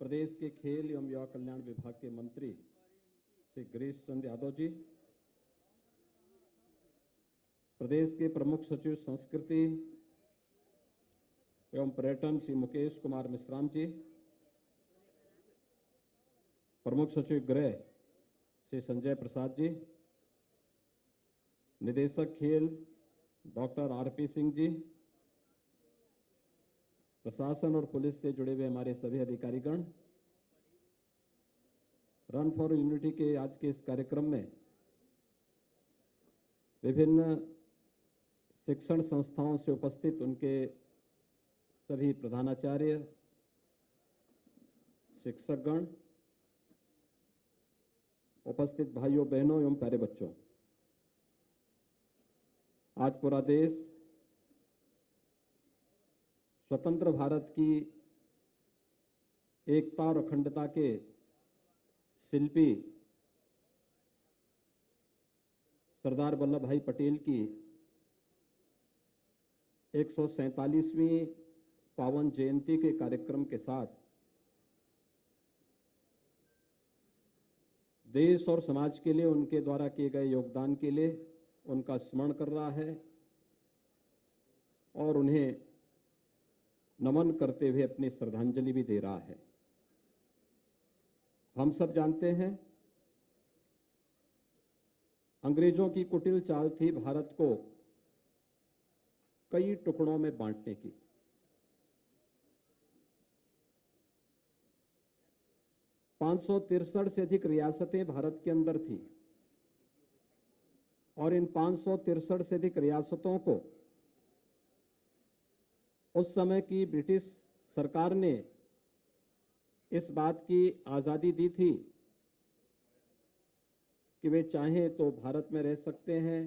प्रदेश के खेल एवं युवा कल्याण विभाग के मंत्री श्री गिरीश चंद्र यादव जी, प्रदेश के प्रमुख सचिव संस्कृति एवं पर्यटन श्री मुकेश कुमार मिश्राम जी, प्रमुख सचिव गृह श्री संजय प्रसाद जी, निदेशक खेल डॉक्टर आरपी सिंह जी, प्रशासन और पुलिस से जुड़े हुए हमारे सभी अधिकारीगण, रन फॉर यूनिटी के आज के इस कार्यक्रम में विभिन्न शिक्षण संस्थाओं से उपस्थित उनके सभी प्रधानाचार्य, शिक्षकगण, उपस्थित भाइयों बहनों एवं प्यारे बच्चों, आज पूरा देश स्वतंत्र भारत की एकता और अखंडता के शिल्पी सरदार वल्लभ भाई पटेल की 147वीं पावन जयंती के कार्यक्रम के साथ देश और समाज के लिए उनके द्वारा किए गए योगदान के लिए उनका स्मरण कर रहा है और उन्हें नमन करते हुए अपनी श्रद्धांजलि भी दे रहा है। हम सब जानते हैं, अंग्रेजों की कुटिल चाल थी भारत को कई टुकड़ों में बांटने की। पांच सौ 563 से अधिक रियासतें भारत के अंदर थी और इन 563 से अधिक रियासतों को उस समय की ब्रिटिश सरकार ने इस बात की आजादी दी थी कि वे चाहें तो भारत में रह सकते हैं,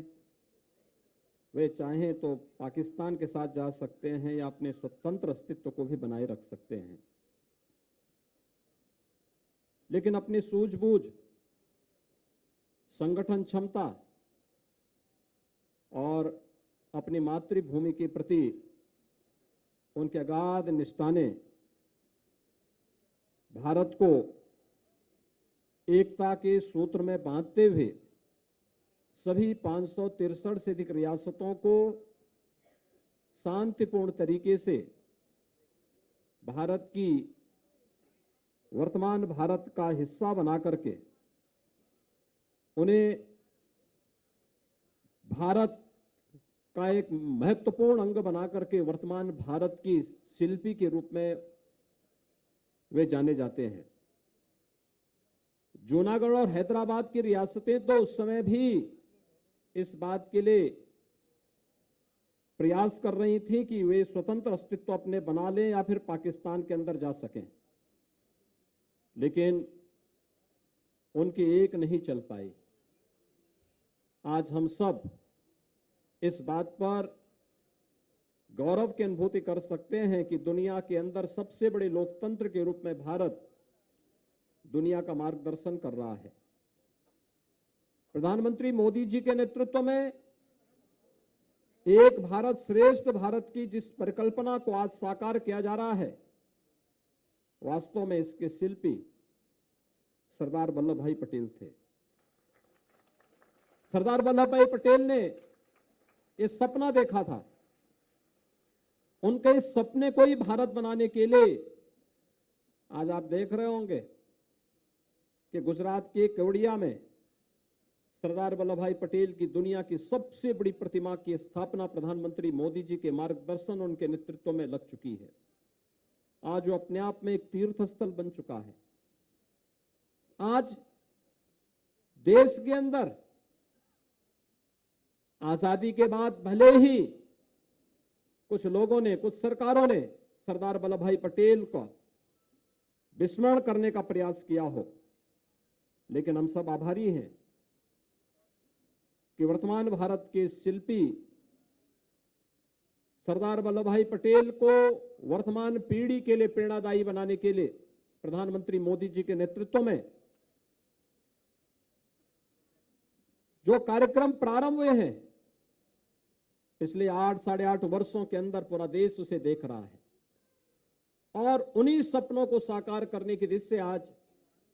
वे चाहें तो पाकिस्तान के साथ जा सकते हैं या अपने स्वतंत्र अस्तित्व को भी बनाए रख सकते हैं। लेकिन अपनी सूझबूझ, संगठन क्षमता और अपनी मातृभूमि के प्रति उनके अगाध निष्ठा ने भारत को एकता के सूत्र में बांधते हुए सभी 563 से अधिक रियासतों को शांतिपूर्ण तरीके से भारत की वर्तमान भारत का हिस्सा बना करके उन्हें भारत का एक महत्वपूर्ण अंग बना करके वर्तमान भारत की शिल्पी के रूप में वे जाने जाते हैं। जूनागढ़ और हैदराबाद की रियासतें तो उस समय भी इस बात के लिए प्रयास कर रही थी कि वे स्वतंत्र अस्तित्व अपने बना लें या फिर पाकिस्तान के अंदर जा सकें, लेकिन उनकी एक नहीं चल पाई। आज हम सब इस बात पर गौरव की अनुभूति कर सकते हैं कि दुनिया के अंदर सबसे बड़े लोकतंत्र के रूप में भारत दुनिया का मार्गदर्शन कर रहा है। प्रधानमंत्री मोदी जी के नेतृत्व में एक भारत श्रेष्ठ भारत की जिस परिकल्पना को आज साकार किया जा रहा है, वास्तव में इसके शिल्पी सरदार वल्लभ भाई पटेल थे। सरदार वल्लभ भाई पटेल ने ये सपना देखा था। उनके इस सपने को ही भारत बनाने के लिए आज आप देख रहे होंगे कि गुजरात के केवड़िया में सरदार वल्लभ भाई पटेल की दुनिया की सबसे बड़ी प्रतिमा की स्थापना प्रधानमंत्री मोदी जी के मार्गदर्शन और उनके नेतृत्व में लग चुकी है। आज वो अपने आप में एक तीर्थ स्थल बन चुका है। आज देश के अंदर आजादी के बाद भले ही कुछ लोगों ने, कुछ सरकारों ने सरदार वल्लभ भाई पटेल को विस्मरण करने का प्रयास किया हो, लेकिन हम सब आभारी हैं कि वर्तमान भारत के शिल्पी सरदार वल्लभ भाई पटेल को वर्तमान पीढ़ी के लिए प्रेरणादायी बनाने के लिए प्रधानमंत्री मोदी जी के नेतृत्व में जो कार्यक्रम प्रारंभ हुए हैं, पिछले 8 साढ़े 8 वर्षों के अंदर पूरा देश उसे देख रहा है। और उन्हीं सपनों को साकार करने की दिशा से आज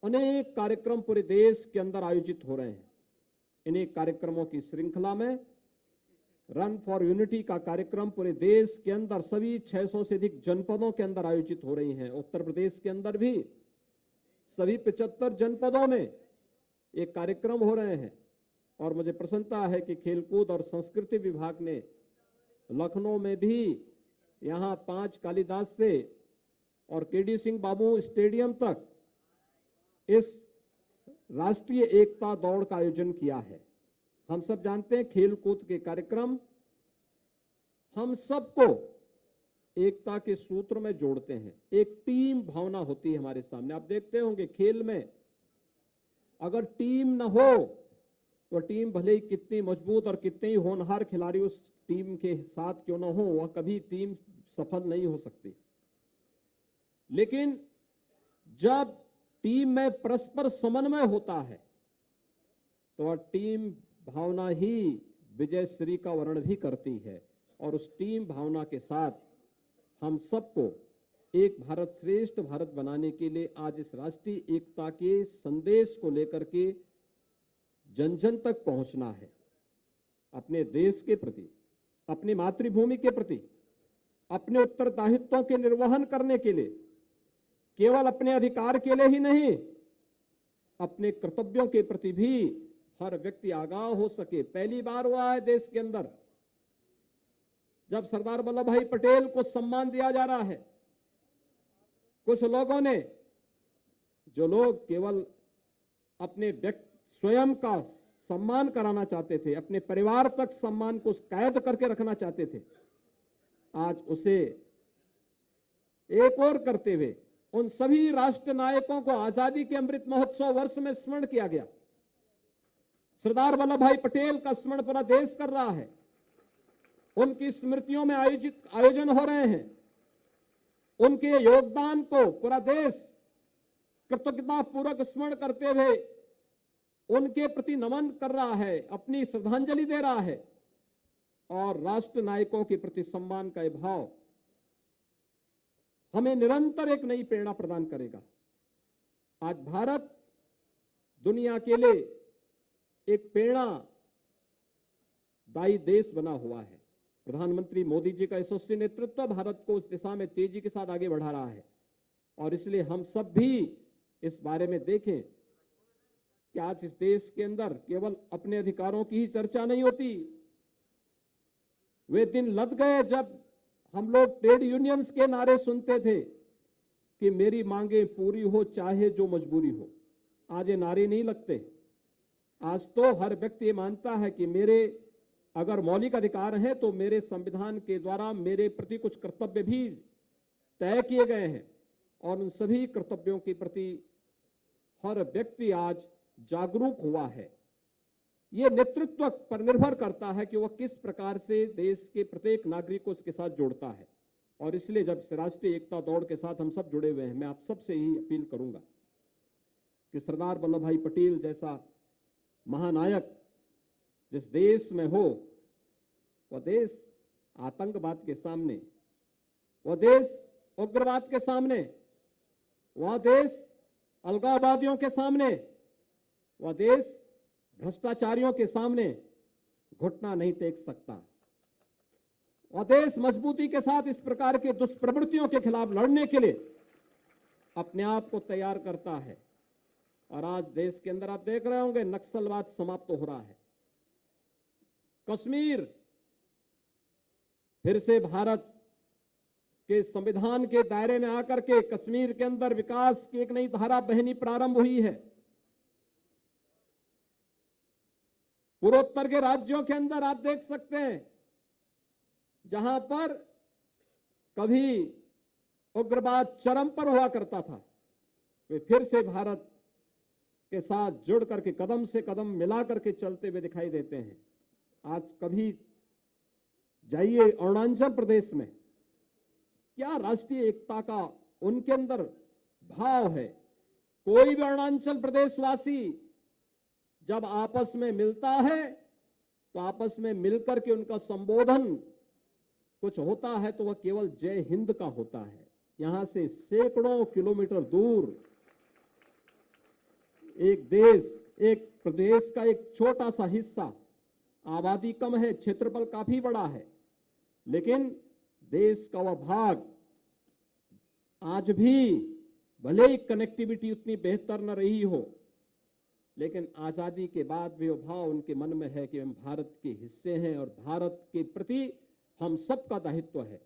अनेक कार्यक्रम पूरे देश के अंदर आयोजित हो रहे हैं। इन्हीं कार्यक्रमों की श्रृंखला में रन फॉर यूनिटी का कार्यक्रम पूरे देश के अंदर सभी 600 से अधिक जनपदों के अंदर आयोजित हो रही हैं। उत्तर प्रदेश के अंदर भी सभी 75 जनपदों में ये कार्यक्रम हो रहे हैं और मुझे प्रसन्नता है कि खेलकूद और संस्कृति विभाग ने लखनऊ में भी यहाँ 5 कालिदास से और केडी सिंह बाबू स्टेडियम तक इस राष्ट्रीय एकता दौड़ का आयोजन किया है। हम सब जानते हैं खेल कूद के कार्यक्रम हम सबको एकता के सूत्र में जोड़ते हैं। एक टीम भावना होती है हमारे सामने। आप देखते होंगे खेल में अगर टीम न हो तो टीम भले ही कितनी मजबूत और कितने ही होनहार खिलाड़ी उस टीम के साथ क्यों न हो, वह कभी टीम सफल नहीं हो सकती। लेकिन जब टीम में परस्पर समन्वय होता है तो वह टीम भावना ही विजय श्री का वर्ण भी करती है और उस टीम भावना के साथ हम सबको एक भारत श्रेष्ठ भारत बनाने के लिए आज इस राष्ट्रीय एकता के संदेश को लेकर के जन जन तक पहुंचना है। अपने देश के प्रति, अपनी मातृभूमि के प्रति, अपने उत्तरदायित्वों के निर्वहन करने के लिए, केवल अपने अधिकार के लिए ही नहीं, अपने कर्तव्यों के प्रति भी हर व्यक्ति आगाह हो सके। पहली बार हुआ है देश के अंदर जब सरदार वल्लभ भाई पटेल को सम्मान दिया जा रहा है। कुछ लोगों ने, जो लोग केवल अपने स्वयं का सम्मान कराना चाहते थे, अपने परिवार तक सम्मान को कैद करके रखना चाहते थे, आज उसे एक और करते हुए उन सभी राष्ट्र नायकों को आजादी के अमृत महोत्सव वर्ष में स्मरण किया गया। सरदार वल्लभ भाई पटेल का स्मरण पूरा देश कर रहा है। उनकी स्मृतियों में आयोजन हो रहे हैं। उनके योगदान को पूरा देश कृतज्ञता पूर्वक स्मरण करते हुए उनके प्रति नमन कर रहा है, अपनी श्रद्धांजलि दे रहा है और राष्ट्र नायकों के प्रति सम्मान का भाव हमें निरंतर एक नई प्रेरणा प्रदान करेगा। आज भारत दुनिया के लिए एक प्रेरणादायी देश बना हुआ है। प्रधानमंत्री मोदी जी का यशस्वी नेतृत्व भारत को उस दिशा में तेजी के साथ आगे बढ़ा रहा है और इसलिए हम सब भी इस बारे में देखें कि आज इस देश के अंदर केवल अपने अधिकारों की ही चर्चा नहीं होती। वे दिन लद गए जब हम लोग ट्रेड यूनियंस के नारे सुनते थे कि मेरी मांगे पूरी हो चाहे जो मजबूरी हो। आज ये नारे नहीं लगते। आज तो हर व्यक्ति ये मानता है कि मेरे अगर मौलिक अधिकार हैं तो मेरे संविधान के द्वारा मेरे प्रति कुछ कर्तव्य भी तय किए गए हैं और उन सभी कर्तव्यों के प्रति हर व्यक्ति आज जागरूक हुआ है। ये नेतृत्व पर निर्भर करता है कि वह किस प्रकार से देश के प्रत्येक नागरिक को उसके साथ जोड़ता है और इसलिए जब राष्ट्रीय एकता दौड़ के साथ हम सब जुड़े हुए हैं, मैं आप सबसे ही अपील करूंगा कि सरदार वल्लभ भाई पटेल जैसा महानायक जिस देश में हो, वह देश आतंकवाद के सामने, वह देश उग्रवाद के सामने, वह देश अलगाववादियों के सामने, वह देश भ्रष्टाचारियों के सामने घुटना नहीं टेक सकता। वह देश मजबूती के साथ इस प्रकार के दुष्प्रवृत्तियों के खिलाफ लड़ने के लिए अपने आप को तैयार करता है और आज देश के अंदर आप देख रहे होंगे नक्सलवाद समाप्त हो रहा है। कश्मीर फिर से भारत के संविधान के दायरे में आकर के कश्मीर के अंदर विकास की एक नई धारा बहनी प्रारंभ हुई है। पूर्वोत्तर के राज्यों के अंदर आप देख सकते हैं जहां पर कभी उग्रवाद चरम पर हुआ करता था, वे फिर से भारत के साथ जुड़ करके कदम से कदम मिला करके चलते हुए दिखाई देते हैं। आज कभी जाइए अरुणाचल प्रदेश में, क्या राष्ट्रीय एकता का उनके अंदर भाव है। कोई भी अरुणाचल प्रदेशवासी जब आपस में मिलता है तो आपस में मिलकर के उनका संबोधन कुछ होता है तो वह केवल जय हिंद का होता है। यहां से सैकड़ों किलोमीटर दूर एक देश, एक प्रदेश का एक छोटा सा हिस्सा, आबादी कम है, क्षेत्रफल काफी बड़ा है, लेकिन देश का वह भाग आज भी भले ही कनेक्टिविटी उतनी बेहतर न रही हो, लेकिन आजादी के बाद भी वो भाव उनके मन में है कि हम भारत के हिस्से हैं और भारत के प्रति हम सबका दायित्व है।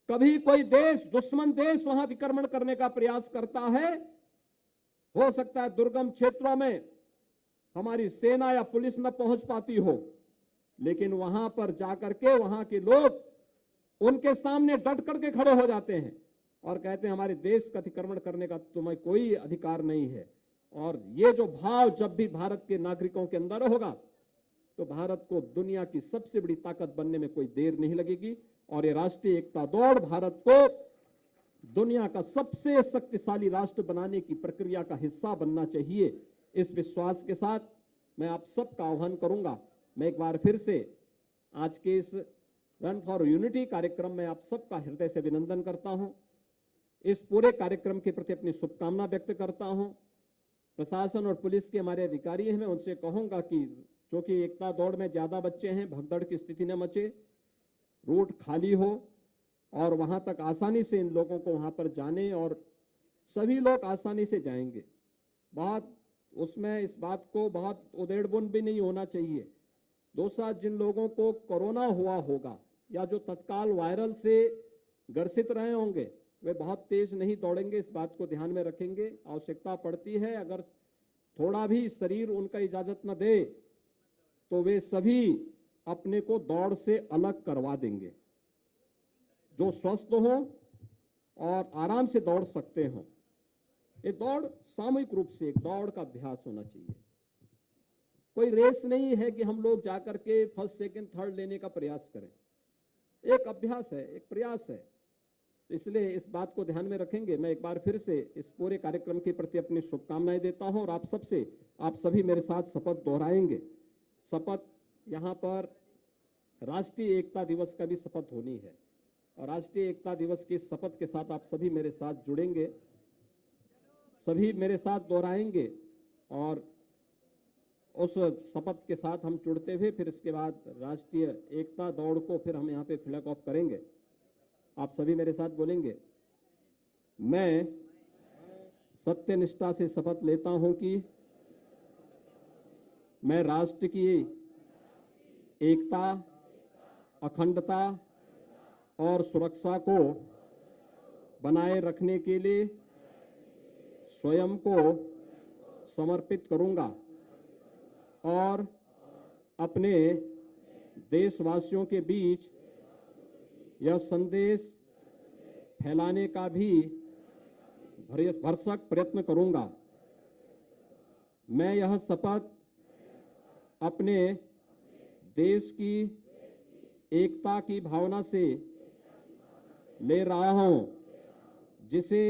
कभी कोई देश, दुश्मन देश वहां अतिक्रमण करने का प्रयास करता है, हो सकता है दुर्गम क्षेत्रों में हमारी सेना या पुलिस न पहुंच पाती हो, लेकिन वहां पर जाकर के वहां के लोग उनके सामने डट करके खड़े हो जाते हैं और कहते हैं हमारे देश का अतिक्रमण करने का तुम्हें कोई अधिकार नहीं है। और ये जो भाव जब भी भारत के नागरिकों के अंदर होगा तो भारत को दुनिया की सबसे बड़ी ताकत बनने में कोई देर नहीं लगेगी और ये राष्ट्रीय एकता दौड़ भारत को दुनिया का सबसे शक्तिशाली राष्ट्र बनाने की प्रक्रिया का हिस्सा बनना चाहिए। इस विश्वास के साथ मैं आप सबका आह्वान करूंगा। मैं एक बार फिर से आज के इस रन फॉर यूनिटी कार्यक्रम में आप सबका हृदय से अभिनंदन करता हूं। इस पूरे कार्यक्रम के प्रति अपनी शुभकामना व्यक्त करता हूं। प्रशासन और पुलिस के हमारे अधिकारी हैं, मैं उनसे कहूंगा कि क्योंकि एकता दौड़ में ज्यादा बच्चे हैं, भगदड़ की स्थिति न मचे, रूट खाली हो और वहां तक आसानी से इन लोगों को वहां पर जाने और सभी लोग आसानी से जाएंगे। बहुत उसमें इस बात को बहुत उधेड़बुन भी नहीं होना चाहिए। दूसरा, जिन लोगों को कोरोना हुआ होगा या जो तत्काल वायरल से ग्रसित रहे होंगे वे बहुत तेज नहीं दौड़ेंगे, इस बात को ध्यान में रखेंगे। आवश्यकता पड़ती है, अगर थोड़ा भी शरीर उनका इजाजत न दे तो वे सभी अपने को दौड़ से अलग करवा देंगे। जो स्वस्थ हो और आराम से दौड़ सकते हो, ये दौड़ सामूहिक रूप से एक दौड़ का अभ्यास होना चाहिए। कोई रेस नहीं है कि हम लोग जाकर के फर्स्ट, सेकंड, थर्ड लेने का प्रयास करें। एक अभ्यास है, एक प्रयास है। इसलिए इस बात को ध्यान में रखेंगे। मैं एक बार फिर से इस पूरे कार्यक्रम के प्रति अपनी शुभकामनाएं देता हूं और आप सभी मेरे साथ शपथ दोहराएंगे। शपथ यहाँ पर राष्ट्रीय एकता दिवस का भी शपथ होनी है और राष्ट्रीय एकता दिवस की शपथ के साथ आप सभी मेरे साथ जुड़ेंगे, सभी मेरे साथ दोहराएंगे और उस शपथ के साथ हम जुड़ते हुए फिर इसके बाद राष्ट्रीय एकता दौड़ को फिर हम यहाँ पे फ्लैग ऑफ करेंगे। आप सभी मेरे साथ बोलेंगे, मैं सत्यनिष्ठा से शपथ लेता हूं कि मैं राष्ट्र की एकता, अखंडता और सुरक्षा को बनाए रखने के लिए स्वयं को समर्पित करूंगा और अपने देशवासियों के बीच यह संदेश फैलाने का भी भरसक प्रयत्न करूंगा। मैं यह शपथ अपने देश की एकता की भावना से ले रहा हूं, जिसे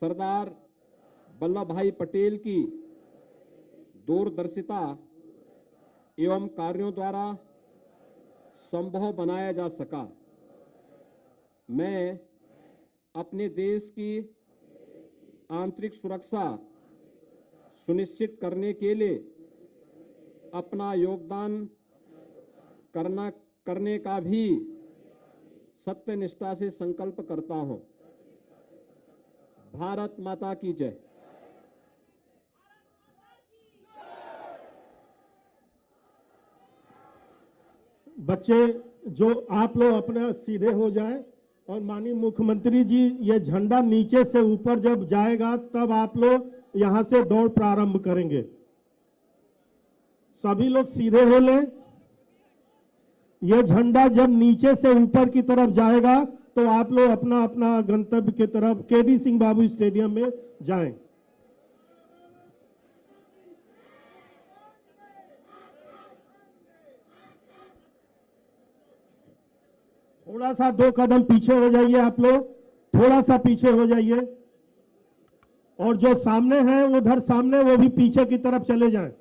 सरदार वल्लभ भाई पटेल की दूरदर्शिता एवं कार्यों द्वारा संभव बनाया जा सका। मैं अपने देश की आंतरिक सुरक्षा सुनिश्चित करने के लिए अपना योगदान करने का भी सत्यनिष्ठा से संकल्प करता हूं। भारत माता की जय। बच्चे जो आप लोग अपने सीधे हो जाएं और माननीय मुख्यमंत्री जी, ये झंडा नीचे से ऊपर जब जाएगा तब आप लोग यहां से दौड़ प्रारंभ करेंगे। सभी लोग सीधे हो लें। यह झंडा जब नीचे से ऊपर की तरफ जाएगा तो आप लोग अपना अपना गंतव्य की तरफ केडी सिंह बाबू स्टेडियम में जाएं। थोड़ा सा 2 कदम पीछे हो जाइए, आप लोग थोड़ा सा पीछे हो जाइए और जो सामने हैं उधर सामने वो भी पीछे की तरफ चले जाएं।